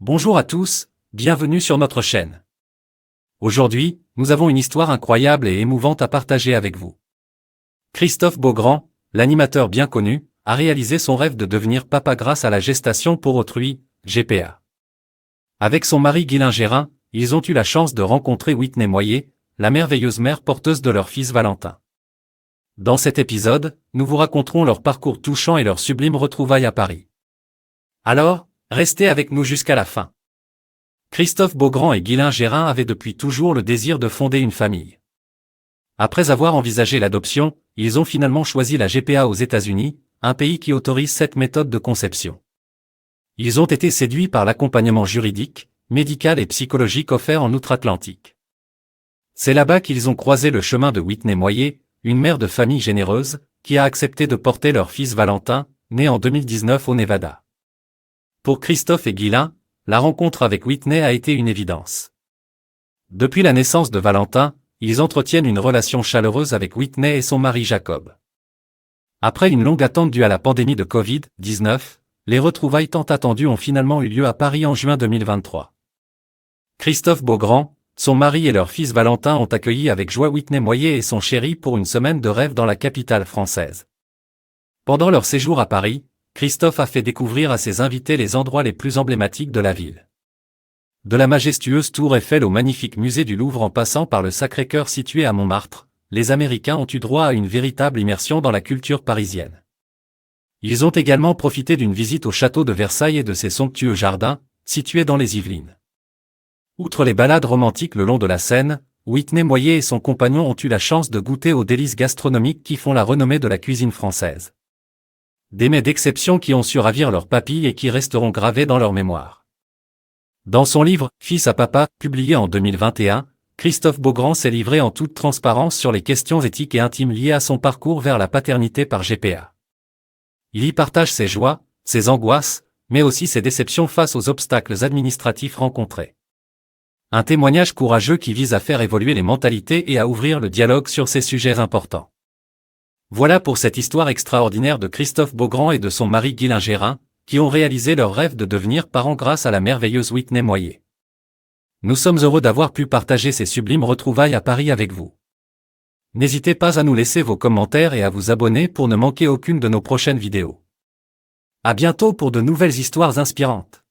Bonjour à tous, bienvenue sur notre chaîne. Aujourd'hui, nous avons une histoire incroyable et émouvante à partager avec vous. Christophe Beaugrand, l'animateur bien connu, a réalisé son rêve de devenir papa grâce à la gestation pour autrui, GPA. Avec son mari Guylain Gérin, ils ont eu la chance de rencontrer Whitney Moyer, la merveilleuse mère porteuse de leur fils Valentin. Dans cet épisode, nous vous raconterons leur parcours touchant et leur sublime retrouvailles à Paris. Alors, restez avec nous jusqu'à la fin. Christophe Beaugrand et Guylain Gérin avaient depuis toujours le désir de fonder une famille. Après avoir envisagé l'adoption, ils ont finalement choisi la GPA aux États-Unis, un pays qui autorise cette méthode de conception. Ils ont été séduits par l'accompagnement juridique, médical et psychologique offert en Outre-Atlantique. C'est là-bas qu'ils ont croisé le chemin de Whitney Moyer, une mère de famille généreuse, qui a accepté de porter leur fils Valentin, né en 2019 au Nevada. Pour Christophe et Guylain, la rencontre avec Whitney a été une évidence. Depuis la naissance de Valentin, ils entretiennent une relation chaleureuse avec Whitney et son mari Jacob. Après une longue attente due à la pandémie de Covid-19, les retrouvailles tant attendues ont finalement eu lieu à Paris en juin 2023. Christophe Beaugrand, son mari et leur fils Valentin ont accueilli avec joie Whitney Moyer et son chéri pour une semaine de rêve dans la capitale française. Pendant leur séjour à Paris, Christophe a fait découvrir à ses invités les endroits les plus emblématiques de la ville. De la majestueuse tour Eiffel au magnifique musée du Louvre en passant par le Sacré-Cœur situé à Montmartre, les Américains ont eu droit à une véritable immersion dans la culture parisienne. Ils ont également profité d'une visite au château de Versailles et de ses somptueux jardins, situés dans les Yvelines. Outre les balades romantiques le long de la Seine, Whitney Moyer et son compagnon ont eu la chance de goûter aux délices gastronomiques qui font la renommée de la cuisine française. Des mets d'exception qui ont su ravir leurs papilles et qui resteront gravés dans leur mémoire. Dans son livre « Fils à papa », publié en 2021, Christophe Beaugrand s'est livré en toute transparence sur les questions éthiques et intimes liées à son parcours vers la paternité par GPA. Il y partage ses joies, ses angoisses, mais aussi ses déceptions face aux obstacles administratifs rencontrés. Un témoignage courageux qui vise à faire évoluer les mentalités et à ouvrir le dialogue sur ces sujets importants. Voilà pour cette histoire extraordinaire de Christophe Beaugrand et de son mari Guylain Gérin, qui ont réalisé leur rêve de devenir parents grâce à la merveilleuse Whitney Moyer. Nous sommes heureux d'avoir pu partager ces sublimes retrouvailles à Paris avec vous. N'hésitez pas à nous laisser vos commentaires et à vous abonner pour ne manquer aucune de nos prochaines vidéos. À bientôt pour de nouvelles histoires inspirantes.